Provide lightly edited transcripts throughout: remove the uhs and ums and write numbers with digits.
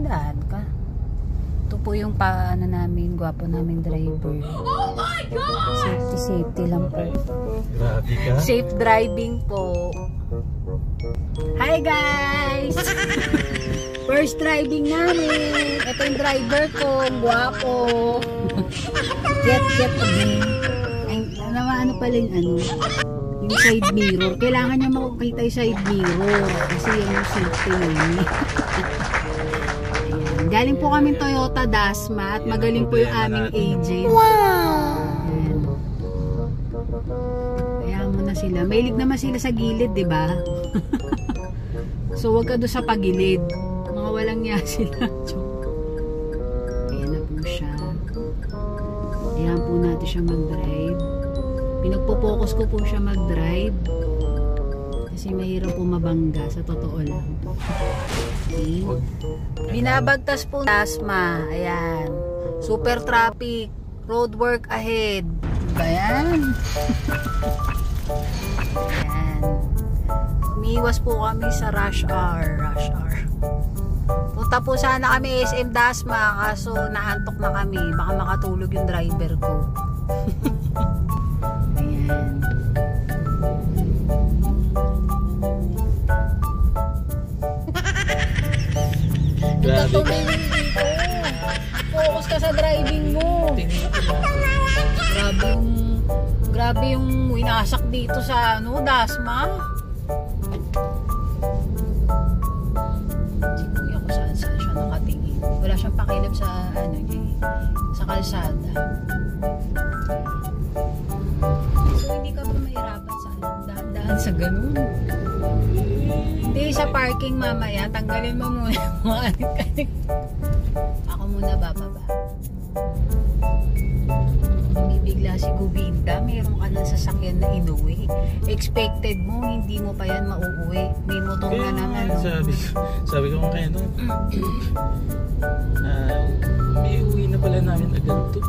dahan ka. Ito po yung paano namin, gwapo namin driver. Oh my God! Safety lang po. Grabe ka. Safe driving po. Hi guys! First driving namin. Ito yung driver ko, gwapo. Get ay, ano pala yung ano? Yung side mirror. Kailangan niya makikita yung side mirror. Kasi yung safety yun. Galing po kami Toyota Dasma at magaling po yung aming agent. Wow! Ayan. Kaya mo na sila. Mahilig naman sila sa gilid, di ba? So wag ka doon sa pagilid. Mga walang niya sila. Ayan na po siya. Ayan po natin siya mag-drive. Pinagpo-focus ko po siya mag-drive. Kasi mahirap po mabangga. Sa totoo lang. Okay. Binabagtas po Dasma. Ayan. Super traffic. Road work ahead. Ayan. Ayan. Umiiwas po kami sa rush hour. Punta po sana kami SM Dasma. Kaso naantok na kami. Baka makatulog yung driver ko. Ayan. Tumingin dito. Focus ka sa driving mo. Grabe yung winasak dito sa ano, Dasma. Si kuya ko saan siya nakatingin. Wala siyang pakilap sa ano sa kalsada. So hindi ka pa mahirapan sa ano, dahan-dahan sa ganun. Hindi sa parking mamaya, tanggalin mo muna mga anik-anik. Ako muna bababa. Bibigla si Gubinda, mayroon ka ng sasakyan na inuwi. Expected mo, hindi mo pa yan mauuwi. May motor na naman. Sabi ko kaya no, may uwi na pala namin agad to.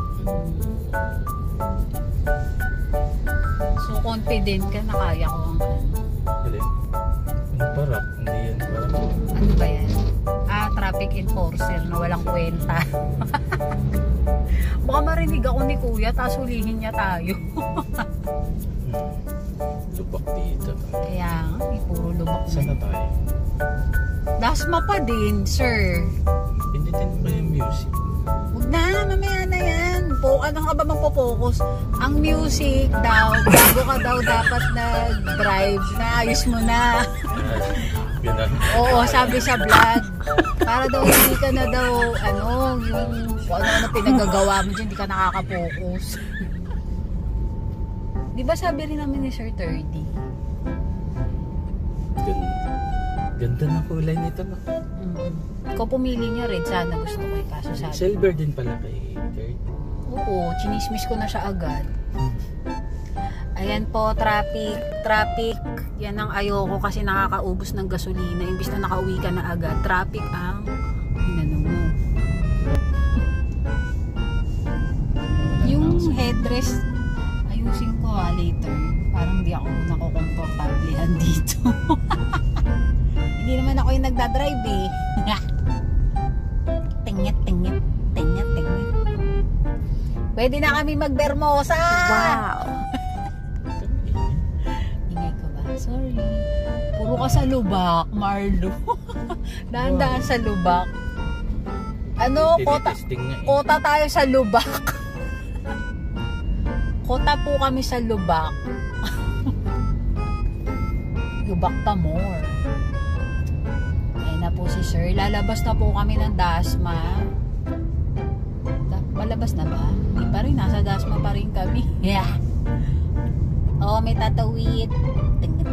So confident ka na kaya ko ang parap, hindi yan parap. Ano ba yan? Traffic enforcer na walang kwenta. Baka marinig ako ni kuya tapos hulihin niya tayo. Lubak dito. Kaya nga, puro lubak. Saan na tayo? Dasma pa din, sir. Pinditin pa yung music. Huwag na, mamaya na yan. Ano ka ba magpo-focus? Ang music daw, bago ka daw dapat nag-drive, naayos mo na. Oo, sabi sa vlog. Para daw hindi ka na daw, yung kung ano pinagagawa mo dyan, hindi ka nakaka-focus. Di ba sabi rin namin ni Sir 30? Ganda na kulay nito, no? Ikaw pumili niya red, sana gusto ko yung kaso sabi. Silver din pala kay 30. Oo, chinismis ko na siya agad. Ayan po, traffic. Yan ang ayoko kasi nakakaubos ng gasolina. Imbis na nakauwi ka na agad, traffic ang inano mo. Yung headrest, ayusin ko later. Parang di ako nakukomportablehan dito. Hindi naman ako yung nagdadrive eh. Tingit. Pwede na kami mag-Bermosa! Wow! Ingay ko ba? Sorry. Puro ka sa lubak, Marlo. Dahan-dahan sa lubak. Kota tayo sa lubak. Kota po kami sa lubak. Lubak pa more. Ayan na po si Sir. Lalabas na po kami ng Dasma. Malabas na ba? Hindi pa rin. Nasa Dasma pa rin kami. Yeah. Oh, may tatawid. Tingit.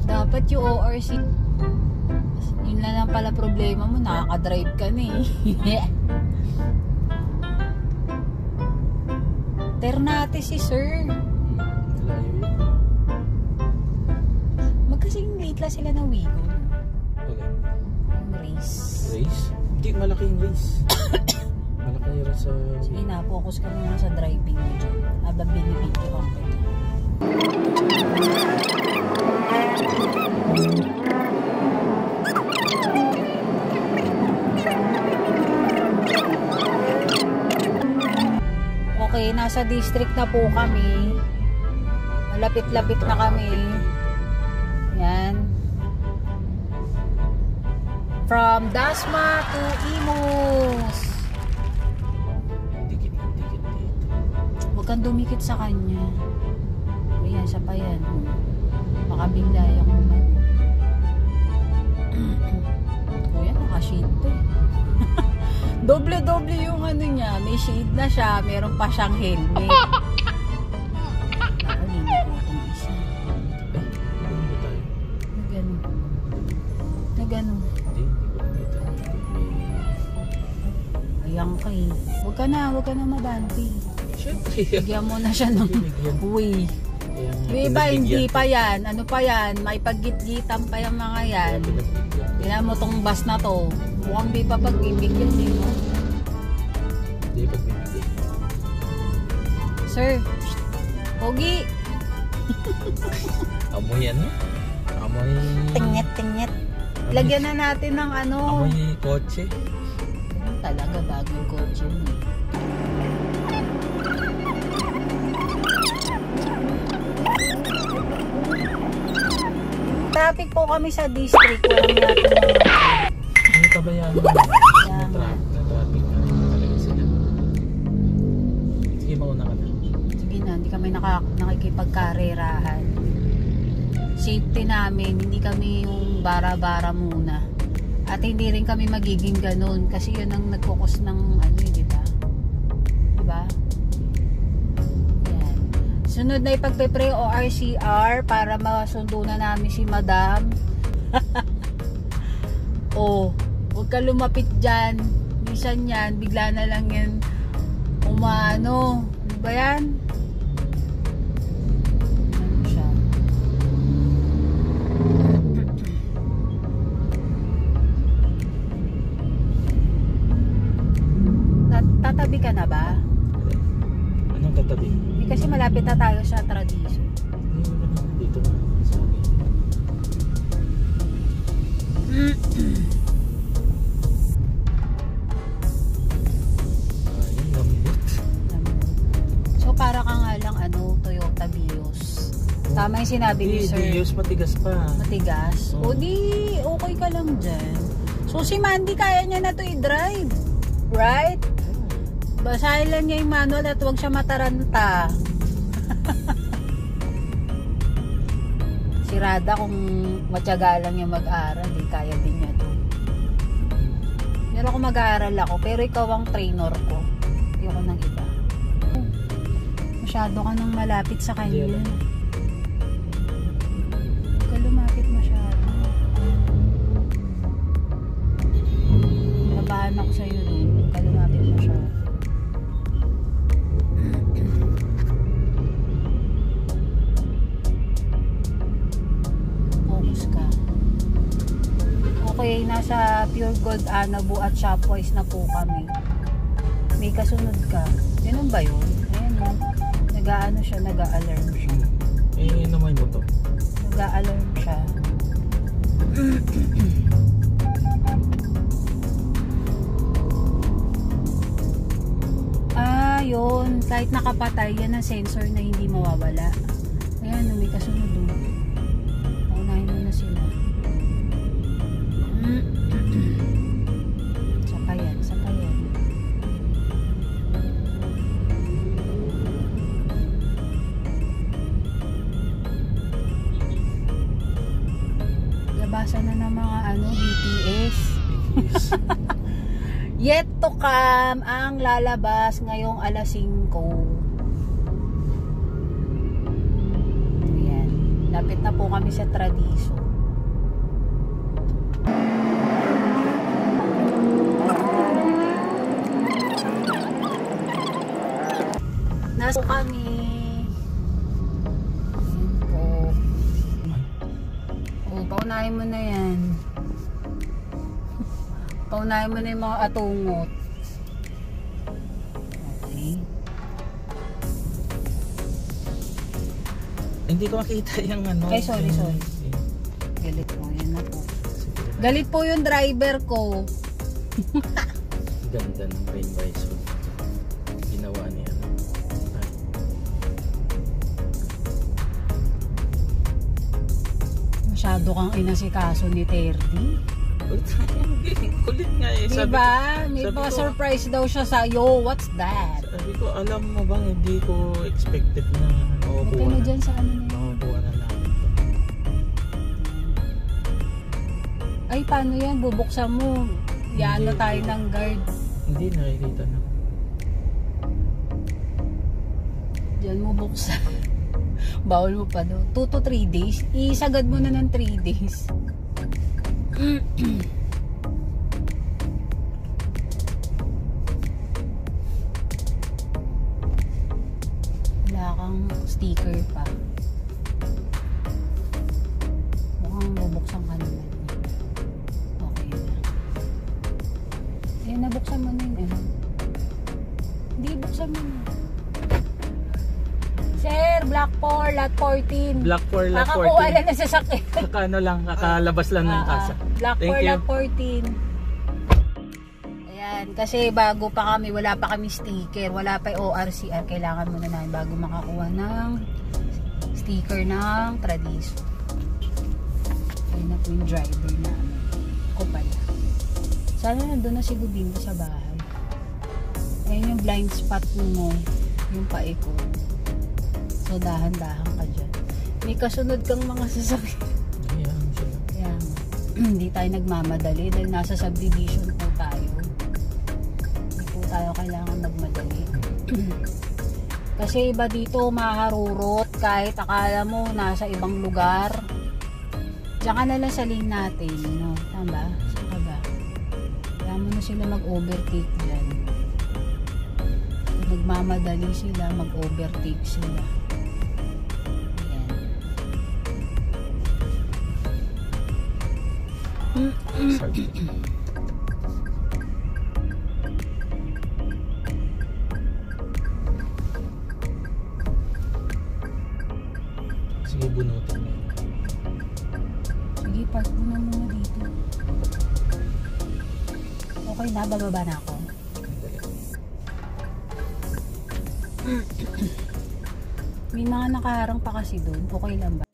Dapat yung ORC. Yun na lang pala problema mo. Nakaka-drive ka na eh. Ternate si Sir. Magkasing late lang sila ng Wigo. Race? Hindi, malaki yung race. Malaki yung race sa... Sige na, focus ka muna sa driving mo dyan. Habang binibidyo ka. nasa district na po kami. Malapit-lapit na kami. Yan. From Dasma to Imus. Dikit dito. Huwag kang dumikit sa kanya. Ayan, siya pa yan. Makabigla yung naman. Kuya, naka-shade to eh. Doble-doble yung ano niya. May shade na siya. Meron pa siyang helmet. Nakalina ko itong isa. Ano tayo? Na gano'n. Hindi ko nakita. Ayan ka eh. Huwag ka na mabanti. Siyempre. Bigyan mo na siya ng way. May iba hindi pa yan. Ano pa yan? May paggit-gitan pa yung mga yan. Tingnan mo tong bus na to. Mukhang di pa pagbibigyan din mo. Hindi pagbibigyan. Sir. Pogi. Amoy ano? Amoy... Tingit. Lagyan na natin ng ano. Amoy kotse. Talaga bagong kotse mo. Traffic po kami sa district. Walang natin mga... Ano tabayan mo? Na-traffic na rin talaga sila. Sige, mauna ka na. Sige na, hindi kami nakikipagkarerahan. Safety namin, hindi kami yung bara-bara muna. At hindi rin kami magiging ganun kasi yun ang nagkukos ng ano, di ba? Diba? Yan. Sunod na ipagpe-pre o RCR para masundo na namin si Madam. Oh, huwag ka lumapit dyan. Minsan yan, bigla na lang yan umano. Ano ba yan? Ano siya? Tatabi ka na ba? Anong tatabi? Hindi kasi malapit na tayo sa tradisyon. Dito na. Sa akin. Ayun, lambot. So para ka nga lang ano, Toyota Vios. Tama yung sinabi ni Sir. Vios matigas pa. Matigas. Oh. O di, okay ka lang dyan. So si Mandy kaya niya na to i-drive. Right? Basahin lang niya yung manual at huwag siya mataranta. Si Rada kung matyaga lang yung mag-aaral, di kaya din niya to. Pero kung mag-aaral ako, pero ikaw ang trainer ko. Ayoko ng iba. Masyado ka nang malapit sa kanya. Hindi, Huwag ka lumapit masyado. Nabahan ako sa'yo nun. Huwag ka lumapit masyado. Focus ka. Okay, nasa Pure Gold, Anabu at Shopwise na po kami. May kasunod ka. Ganun ba yun? Ayan o. Nag-aano siya, nag-a-alarm siya. Eh, naman mo to. Nag-a-alarm siya. Ah, yun. Kahit nakapatay, yan ang sensor na hindi mawawala. Ayan, may kasunod o. Paunahin mo na sila. Sakayan. Labasan na ng mga BTS. Yet to come ang lalabas ngayong alas 5. Ayan. Lapit na po kami sa Tradiso. Nasa kami. Ayan po. O, paunahin mo na yan. Paunahin mo na yung mga atungot. Okay. Hindi ko makita yung ano. Ay, sorry. Galit mo. Yan na po. Galit po yung driver ko. Ganda ng rain visor. Ginawa niya. Masyado kang inasikaso ni Terdy. Hindi, kulit nga eh. Diba? May sabi mga ko- surprise daw siya sa'yo. What's that? Sabi ko, alam mo bang hindi ko expected na Huwag ka makukuha na na. dyan sa ano na yun. Makukuha na lang. Ay, paano yan? Bubuksan mo. Yan na Hindi. tayo ng guard. Hindi, nakikita na. Diyan mo buksan. Bawal mo pa daw. 2 to 3 days. Isagad mo na ng 3 days. Wala kang sticker pa. Mukhang bubuksan ka naman. Okay na. Eh, nabuksan mo na yun. Ano? Hindi, buksan mo na. Sir, Black 4, lot 14. Black 4, lot Kakakuha 14. na ng sasakyan. Kakano lang, kakalabas lang ng kasa. Black Thank 4, you. lot 14. Ayan, kasi bago pa kami, wala pa kami sticker, wala pa yung ORCR, kailangan muna namin bago makakuha ng sticker ng Tradiso. Ayun na po yung driver namin. Ako pala. Sana nandun na si Gudinda sa bahay. Ayun yung blind spot mo, yung paikot. So dahan-dahan ka dyan. May kasunod kang mga sasakyan. Ayan sila. Kaya hindi tayo nagmamadali dahil nasa subdivision po tayo. Hindi po tayo kailangan magmadali. Kasi iba dito maharurot kahit akala mo nasa ibang lugar. Diyan ka na lang sa lane natin. No? Tama? Saan ka ba? Kaya mo na sila mag-overtake dyan. Kung nagmamadali sila, mag-overtake sila. Sorry. Sige, bunutin mo. Sige, park mo na muna dito. Okay na, bababa na ako. May mga nakaharang pa kasi doon. Okay lang ba?